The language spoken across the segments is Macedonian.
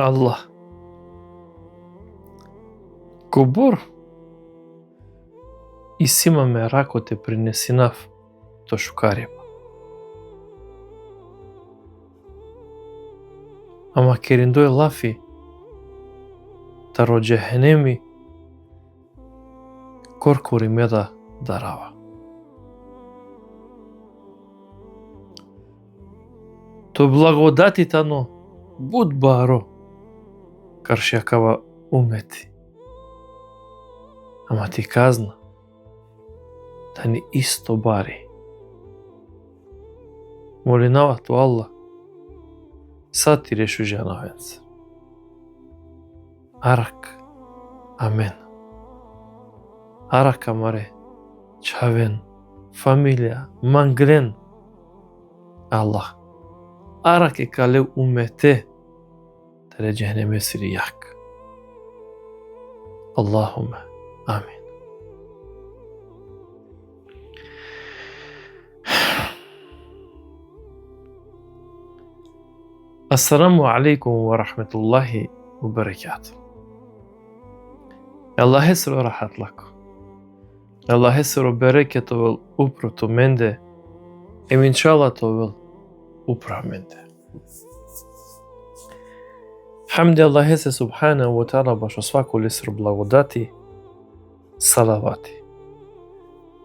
Allah. Кобор и симаме ракоте принесинав то шукариба. Ама кериндој лафи таро џехенеми коркури меда дарава. То благодатитано буд баро каршјакава умети. Ама ти казна да ни исто бари. Молинавато Аллах сад ти решу жанавенца. Арак, амен. Арак амаре, чавен, фамилија, манглен. Аллах, арак е кале умете, таре джехнеме сири як. Аллахуме, амин. Ассаламу алейкум ва рахметуллахи ва баракату. Аллах есро рахатлако. Аллах есро берекетовел упроту менде, еминшалатовел упра менде. Хамди Аллах есе субхана ва таала башо свако лесро благодати, салавати.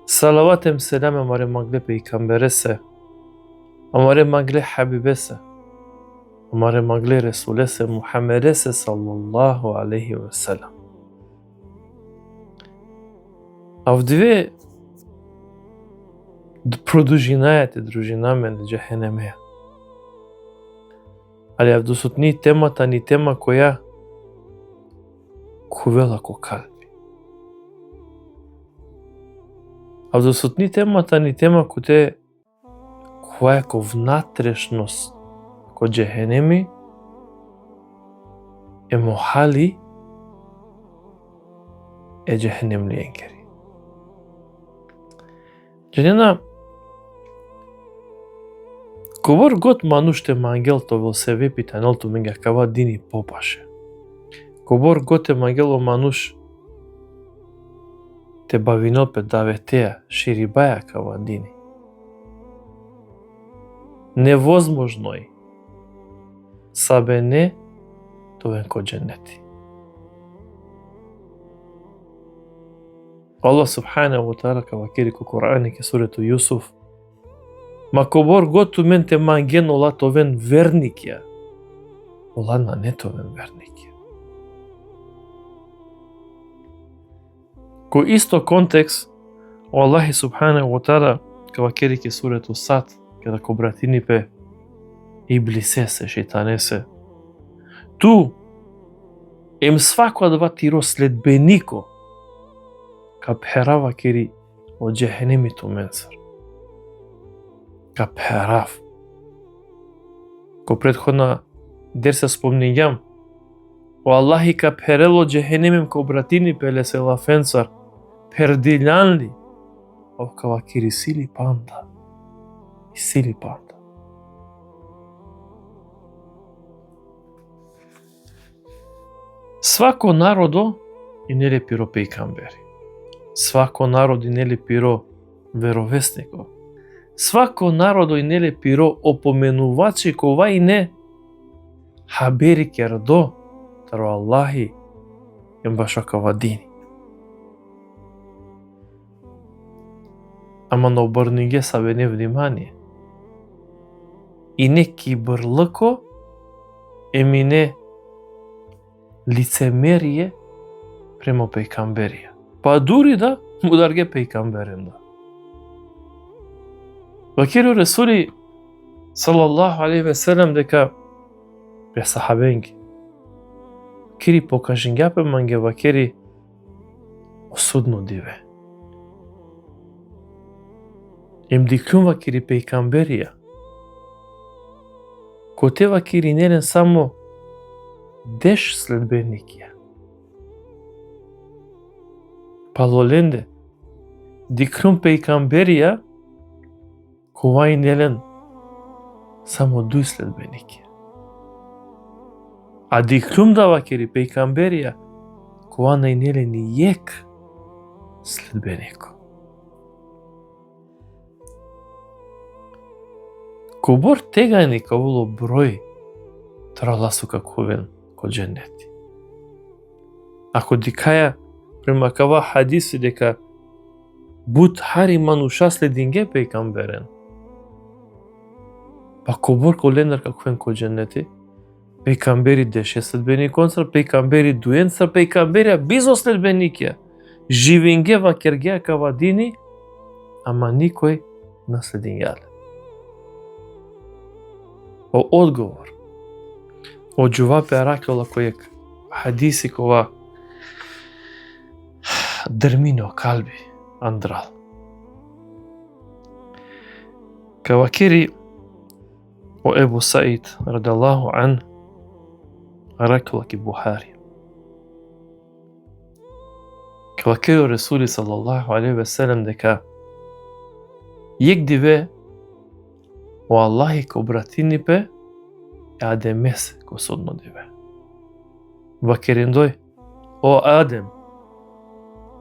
Салаватем селам амаре магле пейгамбересе, амаре магле хабибесе, амаре магле ресулесе Мухаммедесе саллаллаху алейхи ва салам. А в две продолжинајате дружина мене џехенемеја. Али авдосутни темата ни тема која кувела ко калби. Авдосутни темата ни тема која е ко внатрешност ко џехенеми е мохали е џехенемли енгери. Џенена кобор гот мануште мангел то вел се вепита нолту менга кава дини попаше. Кобор готе мангело мануш те бавинол пе даветеа ширибаја кава дини. Невозможно е сабе не товен ко џеннети. Allah subhanahu wa ta'ala kava kiri ko Kur'ani ke suretu Yusuf. Ma kobor gotu men te mangen ola toven vernikja. Ola na ne toven vernikja. Ko isto kontekst o Allahi subhanahu wa ta'ala kava kiri ke suretu Sad kada ko bratini pe iblisese, šeitanese. Tu em svako dva tiro sledbeniko ka pherava kiri o џехенеми ту менсар. Ka pherав. Ко предходна дерса спомнијам, о Аллахи ka pherelo џехенемим ко братини пеле се лафенсар, пердилјанли, ов кава кири сили панда. И сили панда. Свако народо и неле пиро пејгамбери. Свако народо и неле пиро веровеснико. Свако народо и неле пиро опоменувачи кова и не хабери кердо таро Аллахи ем башакава дини. Ама на обрниге сабене внимание. И не кибрлко емине лицемерие према пејгамберија. Па дури да му дарге пејгамберен да. Вакири Ресули салаллаху алейхи ве селем дека пе сахабенги. Кири покажингјапе манге вакири осудно диве. Им дикјум вакири пејгамберија. Ко те вакири нелен само деш следбеникија. Палоленде, дикрум пејгамберија, ковај нелен само дуј следбеникија. А диклум да вакери пейгамберија, кога најнеле ни јек следбенико. Кобор тегајни кавуло број траласу каковен ко дженнети. Ако дикаја према кава хадиси дека буд хари мануша слединге пейгамберен. Па кобор коленар каковен ко дженнети, пейгамбери деше следбениконсар, пейгамбери дуенсар, пейгамберија бизо следбеникја. Живинге вакергеа кава дини, ама никој наслединјале. О одговор. О џувапе аракела којек хадиси кова дермино калби андрал. Кавакери о Ебу Саид радаллаху ан аракела ки Бухари. Кавакери о Ресули саллаллаху алейхи ве селем дека јек диве о Аллахи ко братинипе е Адемес ко судно диве. Вакериндој о Адем,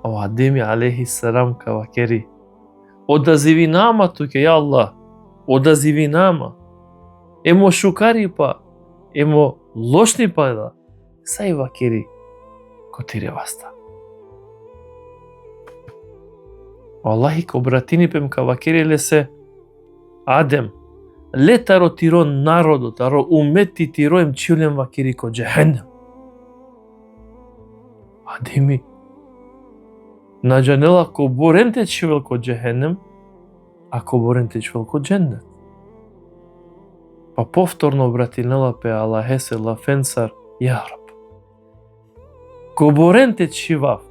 о Адеми алейхи салам кавакери. Одазиви нама туке, ја Аллах, одазиви нама. Емо шукари па, емо лошни па да, сај вакери ко тире васта. Аллахи ко братинипем кавакери лесе Адем, летаро тиро народо, таро умети тироем чилем вакери ко джехенем. Адеми, наджанела ко боренте чивел ко джехенем, а ко боренте чивел ко дженнет. Па повторно обратинела пе Аллахесе лафенсар, ја Раб. Ко боренте чивав,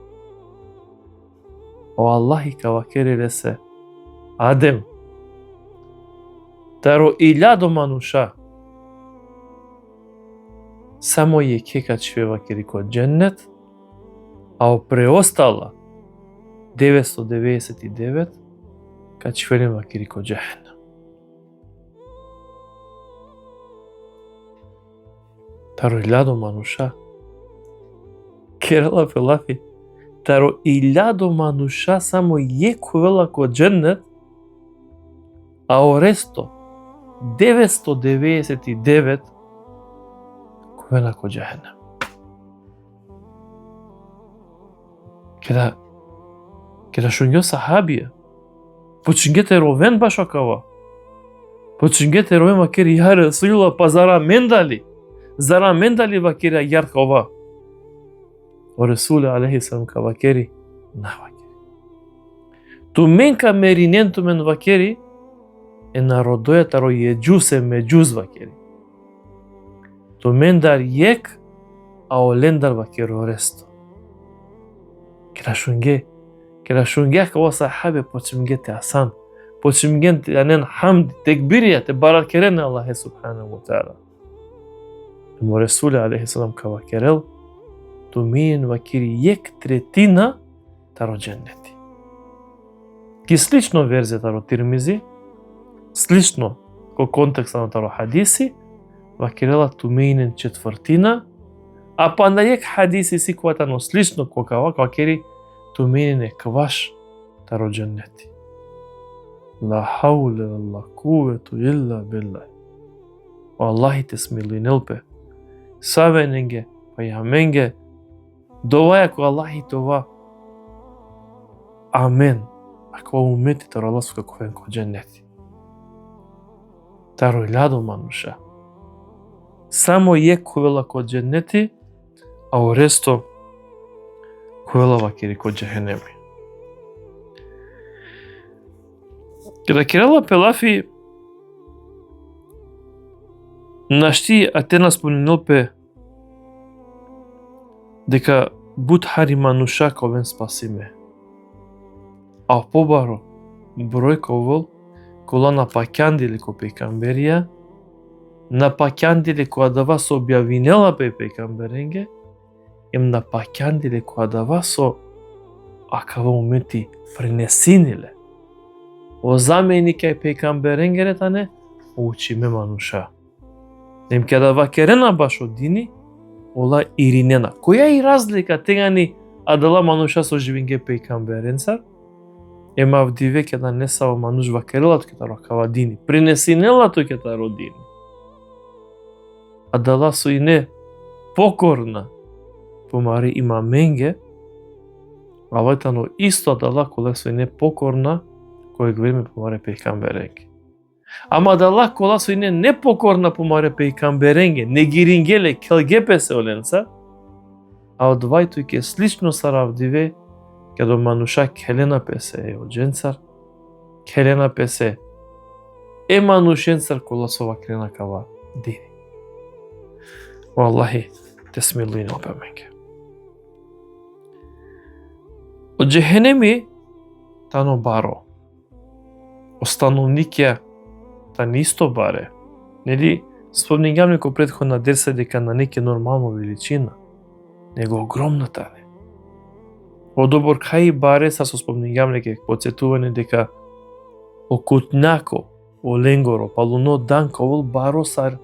о Аллахи кавакери лесе Адем, таро 1000 мануша само ја кека чиве вакери ко дженнет, а о преостала 999 ка чивелем вакери ко джехенем. Таро 1000 мануша керела пелафи, таро 1000 мануша само јекувела ко дженнет, а о ресто 999 ковена ко джехенем. Кеда шунгё сахабија, почингете ровен баш акава. Почингете ровен вакери ја Расулулла, па зара мен дали? Зара мен дали вакери јар кава? О Расуле алейхи салам кавакери, на вакери. Ту мен ка мериненту мен вакери, е народоја таро једжусе меđуз вакери. Ту мен дар јек, а олендар вакери оресто. Керашунге кава сахабе почимгете асан, почимгете јанен хамд, текбиријате баракерене Аллахе субханаху ва таала. Мо Расуле алейхи салам кавакерел, ту мен вакери јек третина таро дженнети. Ки слично верзија таро Тирмизи, слично ко контекста на таро хадиси, вакерела ту менен четвртина, а па на јек хадиси си кватано слично ко кава вакери ту менен е кваш таро дженнети. Ла хауле ла куввету илла билла. Аллахи те смилуинелпе, савененге, па јаменге, доваја ко Аллахи това. Амен. Ако умети таро Аллах како ко дженнети. Таро 1000 мануша. Само јек ковела ко дженнети, а о ресто ковела вакери ко джехенеми. Кеда керела пелафи нашти атена спомнилпе дека буд хари мануша ковен спасиме. А побаро број ковол кола напаќандили ко пейгамберија, напаќандили која дава со објавинела пе пейгамберенге, им напаќандили која дава со акава умети френесиниле. О замени кај пейгамберенгеретане, учиме мануша. Им ке да вакерена баш од дини, ола иринена. Која и разлика тегани адала мануша со живинге пейгамберенсар? Ема вдиве ке да не сава мануш вакерелат ке та рокава дини. Принесинелато ке та родини. Адала со и не покорна помари има менге, а лојтано исто адала коле со и не покорна кој време помаре пейгамберенге. Ама адала кола со и не непокорна помаре пейгамберенге, не гирингеле келгепе се оленца, а одвајтој ке слично саравдиве ке до мануша келена песе е одженцар, келена песе е манушенцар кола со вакрена кава дини. Валлахи, те смилујне опеменге. Од джехенеми тано баро, остановникја тани исто баре. Нели, спомнигам неко предходна дерса дека на неке нормално величина, него огромна тане. Одобор кај баре са со спомнигам неке подсетување дека окутнако, о ленгоро, палуно данко, овол баро сар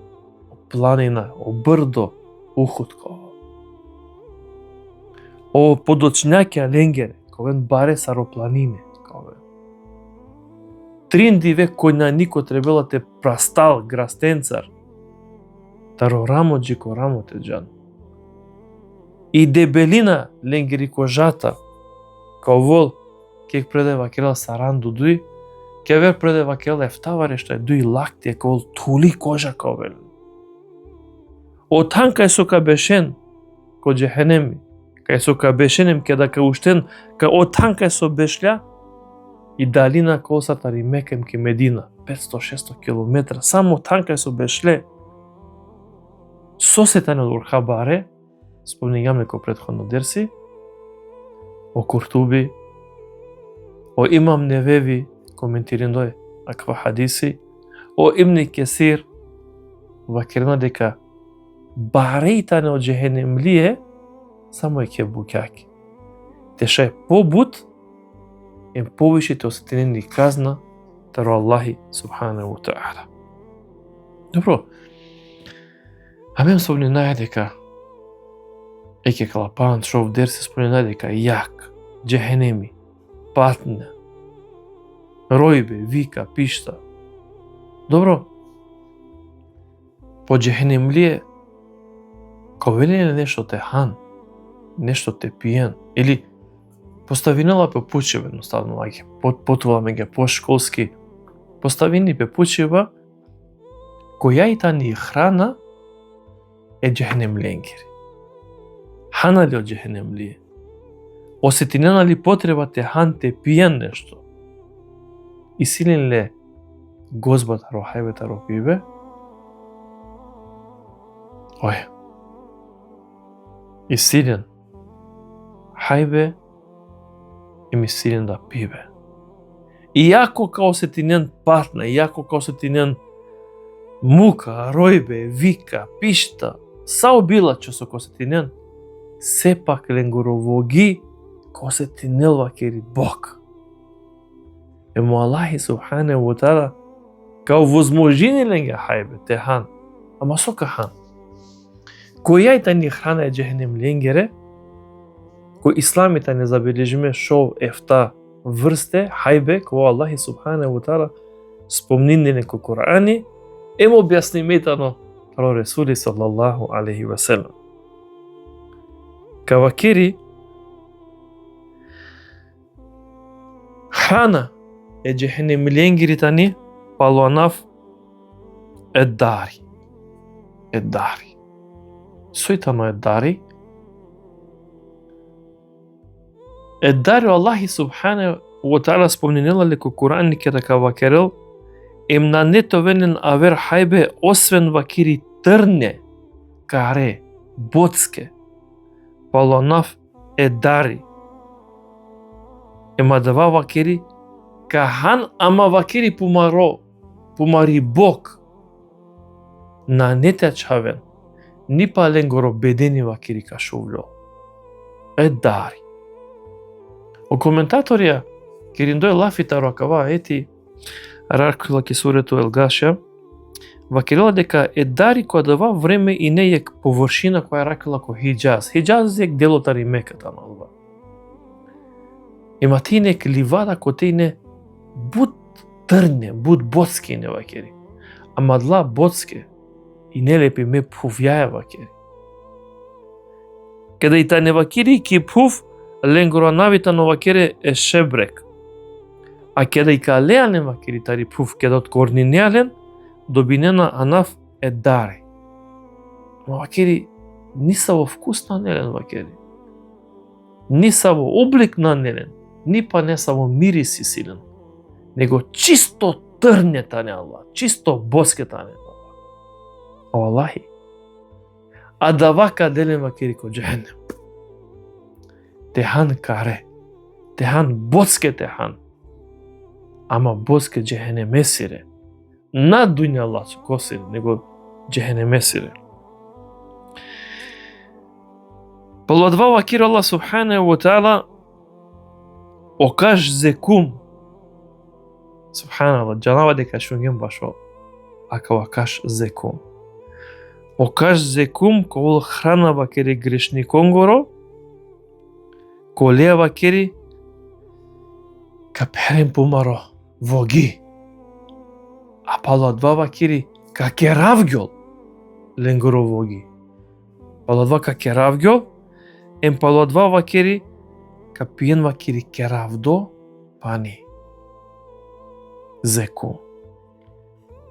планина, о брдо, ухутко. О подочњаке ленгере, ковен баре саропланине, ковен. Тринди век кој на нико требела те прастал, грастенцар, таро рамо джико рамо те джан. И дебелина ленгери кожата, као вол, кек предева кела саранду дуј, ке вер предева кела ефтаваре што е дуј лактија, као вол тули кожа као вел. О танка е со кабешен, ко джехенеми, кај со кабешенем ке да кауштен, ка о танка е со бешља, и далина косатари мекем ке Медина, 500-600 километра, само танка е со бешле. Сосетане од урха баре, спомнигам неко предходно дерси, о Куртуби, о Имам Невеви, коментириндој аква хадиси, о Ибн Кесир, вакерна дека бареитане од джехенемлие, само е ке букјаки. Теша е побут, ем повишите осетинени казна, таро Аллахи субханаху ва та'ала. Добро, а мен спомненај дека еке калапан шов дерси спомненај дека јак, джехенеми, патна, ројбе, вика, пишта. Добро, по джехенемлие, ковеле нешто те хан, нешто те пиен, или поставинала пе пучева, едноставно, потувала меѓа по-школски, поставини пе пучева, која и тани храна е джехенемлиенгери. Хана ли од джехенемлие? Осетинена ли потреба те хан те пиен нешто? И силен ле гозбата ро хајбета ро пибе? Ој. И силен хајбе и ми силен да пибе. Иако као осетинен патна, иако као осетинен мука, ројбе, вика, пишта, саобила че со косетинен, сепак ленгоровоги косетинел вакери Бог. Емо Аллахи субханаху ва та'ала као возможини ленге хајбе, те хан, ама сока хан. Која и тани храна е джехенем ленгере, кој исламите не забележиме шо ефта врсте, хајбе, кој Аллахи субханаху ва та'ала спомнини неко Корани, емо објасниметано про Ресули саллаллаху алейхи ва селем. Кавакери храна е джехенем ленгери тани палуанав еддари. Еддари. Сојтано еддари. Еддари Аллахи субханаху ва та'ала спомнинела леко Куран ке така вакерел, ем на нетовенен авер хајбе освен вакири трне, каре, боцке, палуанав еддари. Ема дава вакири кахан, ама вакири пумаро, пумари Бог. На нетачавен, ни паленгоро бедени вакири кашувло. Еддари. О коментаторија, кериндој лафита ракава ети, ракула ки сурето Елгаша, вакерила дека е дари која дава време и не е површина која ракела ко Хиджаз. Хиджаз е делотари Меката на ова. Ема ти не ливада ко те не буд трне, буд боцке не вакери. Ама дла боцке и не лепи ме пувјаја вакери. Каде и та не вакери ки пув ленгоранавита но вакере е шебрек. А каде и ка леален вакери тари пув каде од корнинеален добинена анаф е дари. Но вакери ни са во вкус на нелен вакери. Ни са во облик на нелен. Ни па не са во мириси силен. Него чисто трнета не Аллах. Чисто боскета не Аллах. Аллахи. А да вака делен вакери ко джехенем. Техан каре. Техан боске техан. Ама боске джехенем есире. На дуња Аллах косире, него джехенем есире. Полуадва вакир Аллах субханаху ва таала окаж зекум. Субханаллах, джанава дека шунгем башо. Ака окаж зекум. Окаж зекум кол храна вакери грешниконгоро, колеа вакери каперен помаро воги. А палуадва вакери какеравгьол ленгоро воги. Палуадва какеравгьол ем палуадва вакери капиен вакери керавдо пани. Зекум.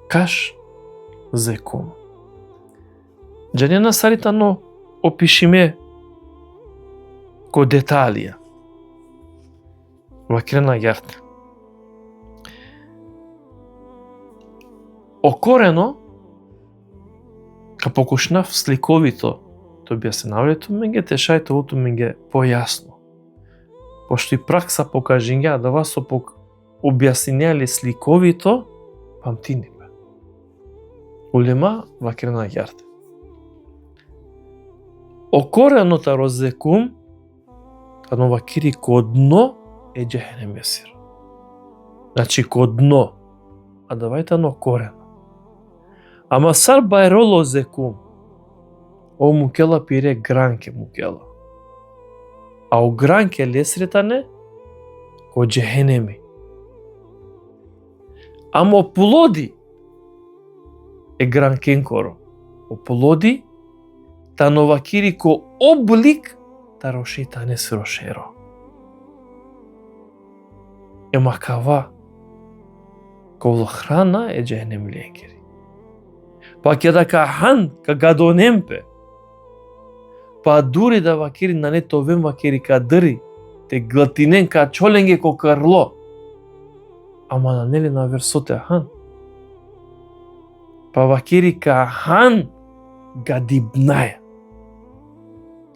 Каш зекум. Джанена саритано опишиме ко деталија. Вакрена јарта. Окорено, ка покушнав сликовито то објаснавањето, менге тешајтовото менге појасно. Пошто и пракса покажинја да вас објасниле сликовито, памтини бе. Улема вакрена јарта. Окорено розекум, тано вакири ко дно е джехенем есир. Значи ко дно, а давајте но корено. Ама сар байроло зекум, о мукела пире гранке мукела. А о гранке лесретане ко джехенеми. Ама о плоди е гранкенкоро. О плоди та новакири ко облик та рошитане с рошеро. Ема кава ко храна е джехенем лекери. Па ќе да кахан, ка гадонемпе. Па дури да вакири на нетовен вакири ка дри, те глатинен ка чоленге ко карло. Ама на нели на версоте хан. Па вакири ка хан гадибнаја.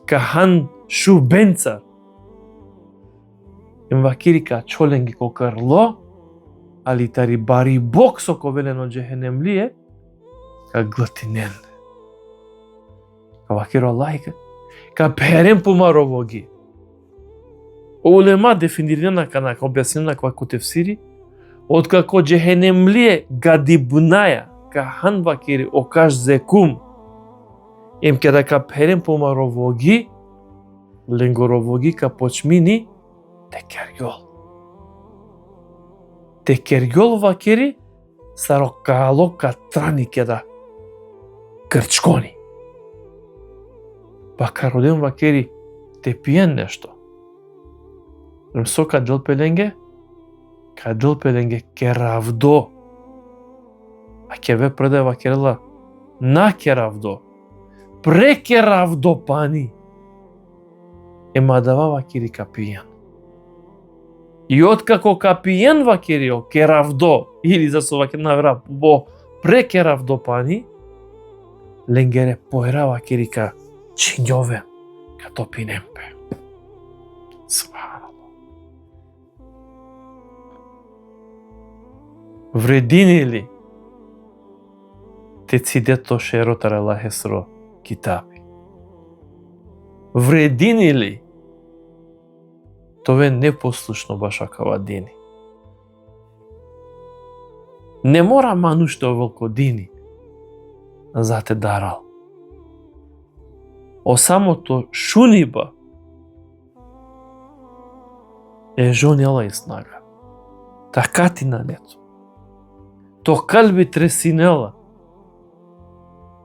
Ка хан шубенца. Ем вакири ка чоленге ко карло, али тари бари боксо ко велено джехенем лие, ка глатинен. Ка вакиро Аллахи ка перен помаровоги. Улема дефинирана ка објаснена како тефсири, откако джехенем лие гадибнаја, ка хан вакири окаш зекум, ем ке да ка перен помаровоги, ленгоровоги ка почмини текергјол. Текергјол вакири сарокало ка трани ке да крчкони. Па ка роден вакери те пиен нешто. Со ка дел пеленге керавдо. А ке ве преде вакерела на керавдо. Пре керавдо пани. Ема дава вакери ка пиен. И откако ка пиен вакерио керавдо, или за со вакер навера бо пре керавдо пани, ленгере поера вакери ка чинјове, ка топинемпе. Субханаллах. Вредини ли те цидето шеротар Аллахесро китаби? Вредини ли тоа непослушно башакава дини? Не мора манушто волко дини, за те дарал. О самото шуниба е жонела и снага. Така ти на нето. То калби тресинела.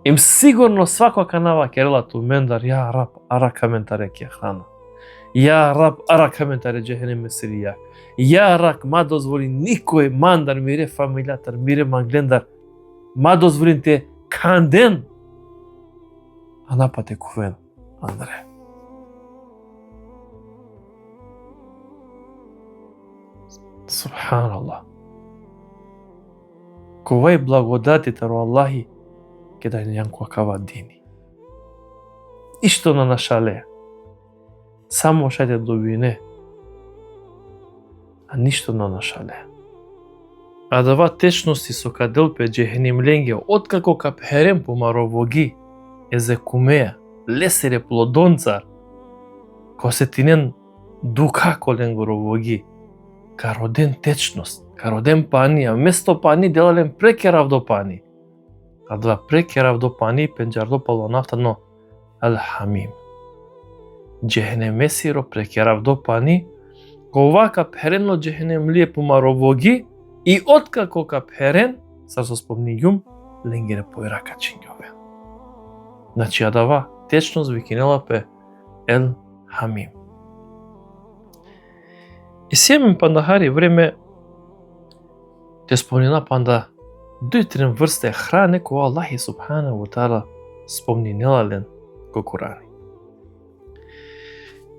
Им сигурно свако канава керела ту мендар, ја раб, ара коментаре ке храна. Ја раб, ара коментаре джехене месирија. Ја рак, ма дозволи никој мандар, мире фамилјатар, мире манглендар, ма дозволин те канден, а напате кувен, Андре. Субханаллах. Ковај благодатите ро Аллахи ке дај някоја кава дини. Ишто на нашале. Само шајте добине. А ништо на нашале. А дава течности со каделпе джехенимленге откако капхерем помаровоги езе кумея лесере плодонцар косетинен дука коленгоровоги кароден течност, кароден пани, а место пани делален прекерав до пани. А два прекерав до пани пенджардо палонафтано Ал-Хамим. Джехенемесиро прекерав до пани кова капхерено джехенем лие помаровоги и откако капхерен са со спомнигјум ленгере поирака чинјове. Значи адава течност викинела пе Ел-Хамим. И семен пандахари време те спомнина панда дујтрен врсте хране која Аллахи субхана ва таала спомнинела лен ко Курани.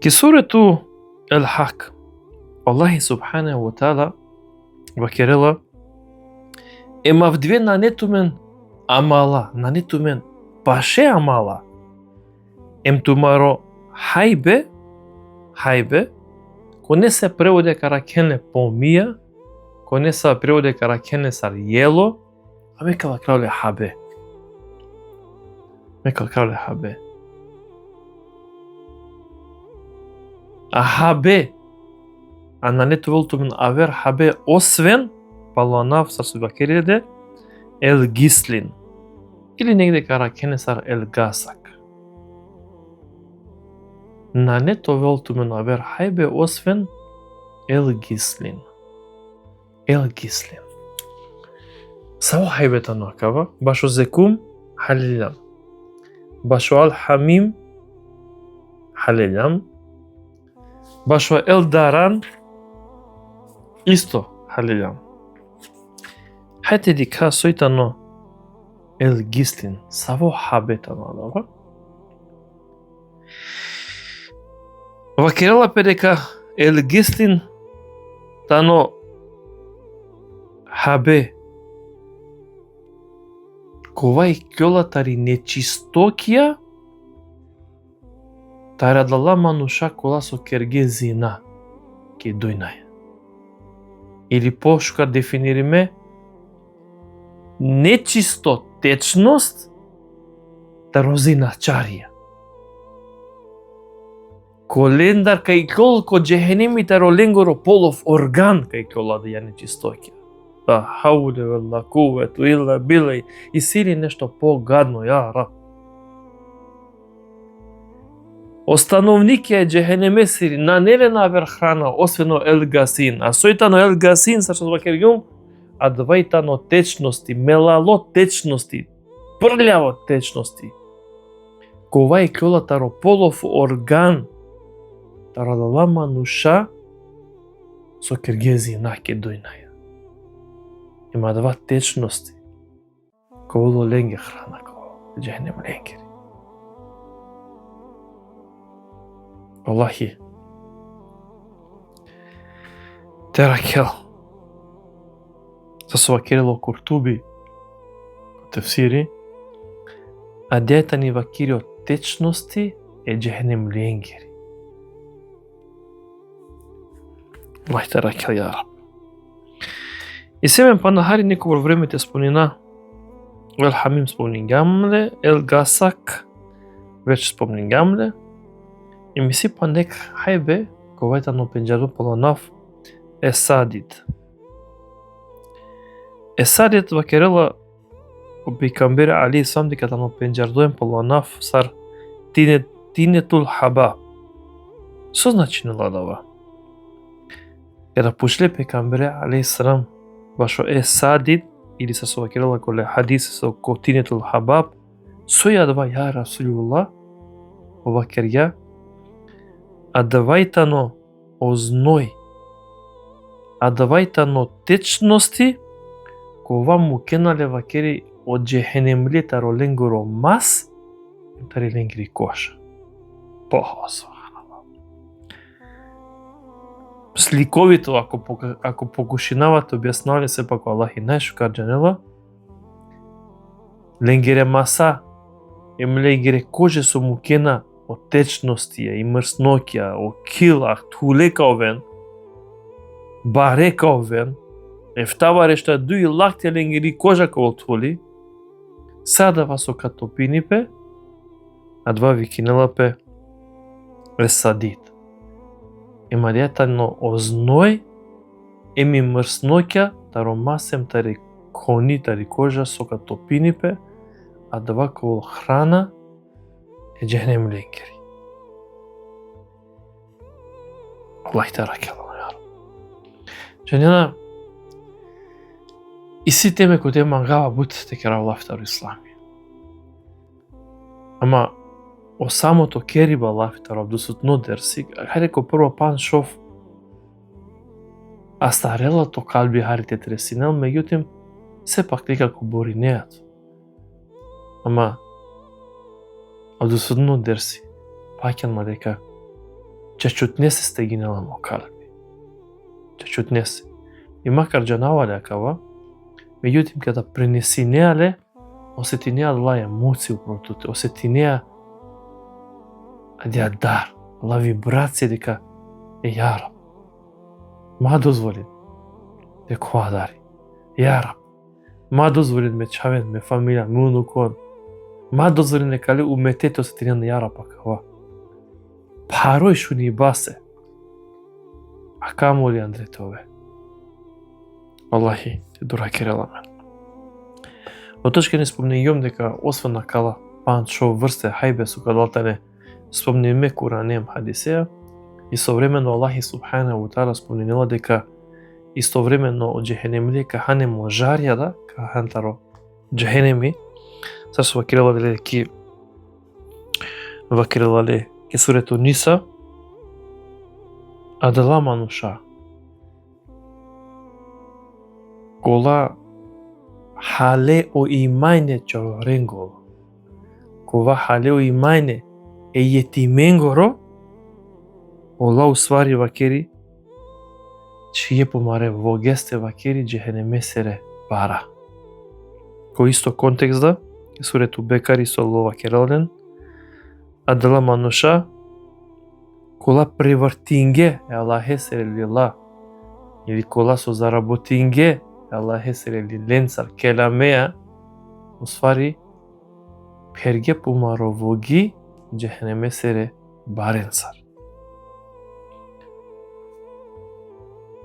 Ки сурету Ел-Хак Аллахи субхана ва таала ва керела емавдве нанетумен амала, нанетумен паше амала. Емтумаро хајбе, ко не се преводе каракене помија, ко не се преводе каракене сар јело, а мекала крауле хабе. Мекала крауле хабе. А хабе, а на нету волтумен авер хабе освен палуанав сар субакереде ел гислин. Или негде каракене сар ел гасак. На нето волтумен авер хајбе освен ел гислин. Ел гислин. Саво хајбета накава, башо зекум халилам. Башо Ал-Хамим халилам. Башо ел даран исто халилам. Хајте дика сојтано ел гислин. Саво хабета надава. Вакерела педека ел гислин тано хабе ковај кјолатари нечистокија тарадала мануша кола со керге зина ке дојнај. Или пошкар дефинириме нечисто течност тарозиначарија. Колендар кај колко джехенимите роленгоро полов орган кај колада ја нечистокија. Та хауле вела кувету илла билај и сили нешто погадно, ја раб. Остановник е джехенеме сири на нелена верхрана освено ел-гасин, а сојтано ел-гасин са што збакергјум, а двајтано течности, мелало течности, прљаво течности. Ковај кјолатаро полов орган тарадала мануша со киргези наке дојнаја. Има два течности. Коло ленге храна, коло джехнем ленгери. Аллахи теракел за свакерело Куртуби тефсири, а дета ни вакири од течности е джехнем ленгери. Аллахи теракел ја раб. И семен панахари некој во време те спомнина Ел-Хамим спомнингамле, Ел-Гасак веќе спомнингамле, и ми сипа нек хајбе ковајтано пенџару полонав Есадид. Есадид вакерела пейгамбери алейхи салам дека тано пенџардоен полуанаф сар тинетул хаба. Што значи ладава? Када пошле пейгамбери алейхи салам башо садид или се совакирала коле хадис со котинетул хабаб, со јадва ја Расулуллах, ова керја, адавајтано озној, адавајтано течности, кова му кенале вакери од джехенемлета роленгоро мас, тари ленгри коша. Сликовито, ако покушинавате објаснали се пак Аллах и најшукар джанела, ленгере маса, ленгере коже со мукена од течностија и мрсноќа, о килах, тулека овен, барека овен, ефтаваре што дуи лакте ленгери кожа кол тули, садава со катопинипе, а два викинелапе садит. Имаријатано озној, еми мрсноќа, таро масем тари кони, тари кожа со катопинипе, а два кол храна е джехнем ленгери. Аллах те ракела, јар. Джанена, и си теме кој те мангава бут те кера Аллах таро ислами. Ама, о самото кериба лафтар абдусутно дерси, хајде ко прво пан шов астарелато калби харите тресинел, меѓутим, сепак некако боринеат. Ама, абдусутно дерси, паќанма дека чечутнесе стегинела мо калби. Чечутнесе. И макар джанавале акава, меѓутим, када пренесинеале, осетинеа ла емоција упротуте, осетинеа адја дар, ла вибрација дека ја Раб, ма дозволен дека ова дари, ја Раб, ма дозволен ме чавен, ме фамилија, ме унукон, ма дозволен дека ли уметете осетинеа на ја Раб акава. Парој шу ни басе, а камо ли Андрете ове? Аллахи, те дуракерела мен. Оточке не спомнејом дека освен на кала пан шо врсте хајбе со кадалтане спомнеме Куранем хадисеја, и современо Аллах субхана ва таала спомнела дека истовремено од джехенемли ка ханемо жарјада, ка хантаро джехенеми, са со вакирала веле ки вакирала ле ке сурето Ниса, адала мануша кола хале о имајне чоренгол, кова хале о имајне е јетименгоро, ола усвари вакери, чие помаре во гесте вакери джехенемесере бара. Кој исто контекст да, сурето Бекари со лова кералден, адала мануша, кола превртинге, Аллахе сере лила, или кола со заработинге, Аллахе сере ленцар келамеа, усвари, перге помаро воги, джехенеме сере баренцар.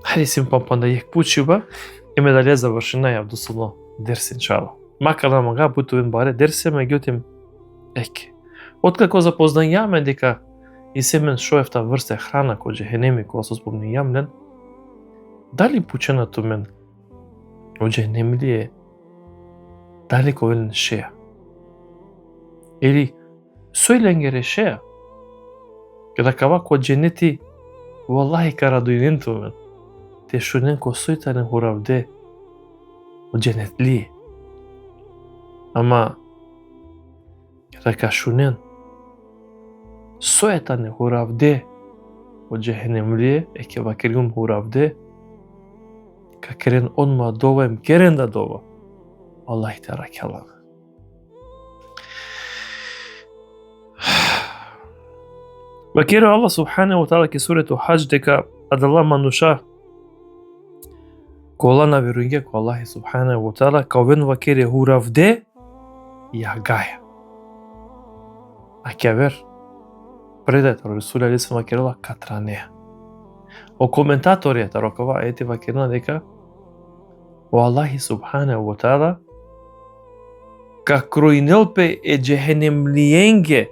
Хајде сим пампанда јек пучуба, еме дали завршена ја абдусулно дерси иншалла. Макар да мага путувен баре дерси, меѓутим, еке. Откако запознајаме дека и семен шоевта врсте храна кој джехенеми кога се спомни јамлен, дали пученато мен од джехенеми ли е далеко велен шеја? Или сој ленгере шеја? Када кава ко дженети валлахи карадујненту мен, те шунен ко сојтанен хуравде од дженет ли е? Ама када ка шунен сојтанен хуравде од джехенем ли е, ке вакиргун хуравде, ка керен онма доваем керен да дова. Аллах те ракела. Вакира Аллах субхана ва таала ке сурето Хаџ дека адала мануша кола на верујге ко Аллах субхана ва таала кавен вакире хуравде ја гаја. А ке вер предатор Расул алейхи салам вакирала катранеа. О коментаторијата рокова ети вакирна дека во Аллах субхана ва таала ка кроинелпе е джехенемлиенге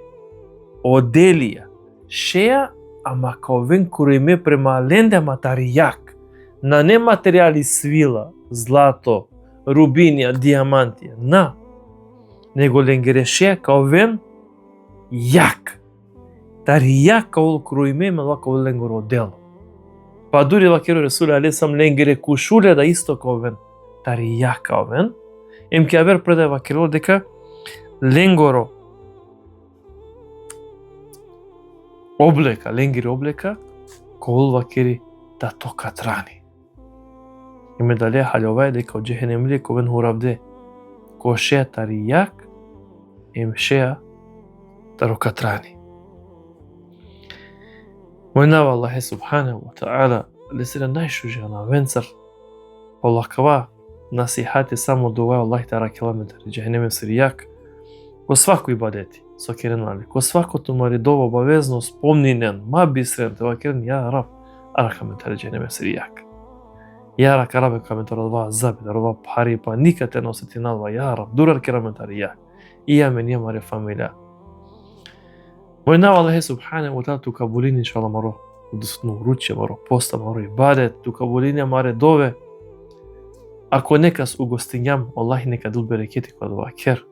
оделија, шеја, ама каовен кроиме према ленде матаријак, на нематеријали свила, злато, рубинија, диамантија, на, него ленгерешеја каовен јак. Таријак каол кроиме, ма каол ленгор одело. Па дури вакеро Ресуле алейсам ленгере кушуле да исто каовен, таријак каовен, ем ке авер предај вакеро дека ленгоро облека, ленгери облека, каол вакери да токат рани. И медалија халјовај дека од джехенемлие каовен хуравде, ко шеја таријак, ем шеја тарокат рани. Мојнава Аллахе субханаху ва таала, лесира најшужа на венцар, полакава насихати само дувај Аллах тара километри, джехенеме сиријак, ко свако ибадети, со керенали, ко свакото маридово обавезно спомнинен, ма бисрен, това керен, ја раб, аракаментари джехенеме сиријак. Ја рак арабе каментар одва забит, одва пари, па никате носети надва, ја раб, дурар кераментари ја. Ија мен ја маре фамилија. Мојнава Аллахе субханаху ва таала тука булини иншалла маро, досутно руче маро, поста маро ибадет, тука булини маре дове. Ако некас угостинјам, Аллах нека дул берекети кога дова кер.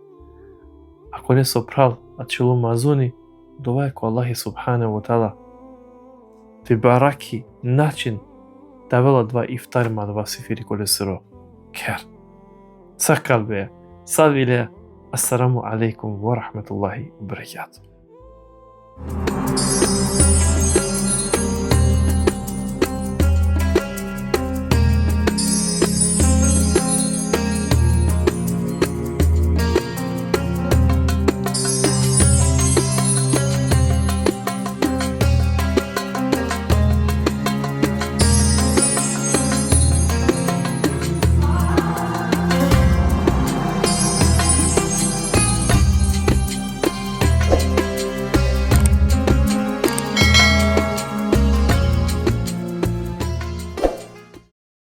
Ако не сопрал, ачилу мазуни, дова ко Аллахе субханаху ва таала ти бараки начин да вела два ифтар ма два сифири колесиро кер. Сакал бе, савиле, ассаламу алейкум ва рахметуллахи ва баракатуh.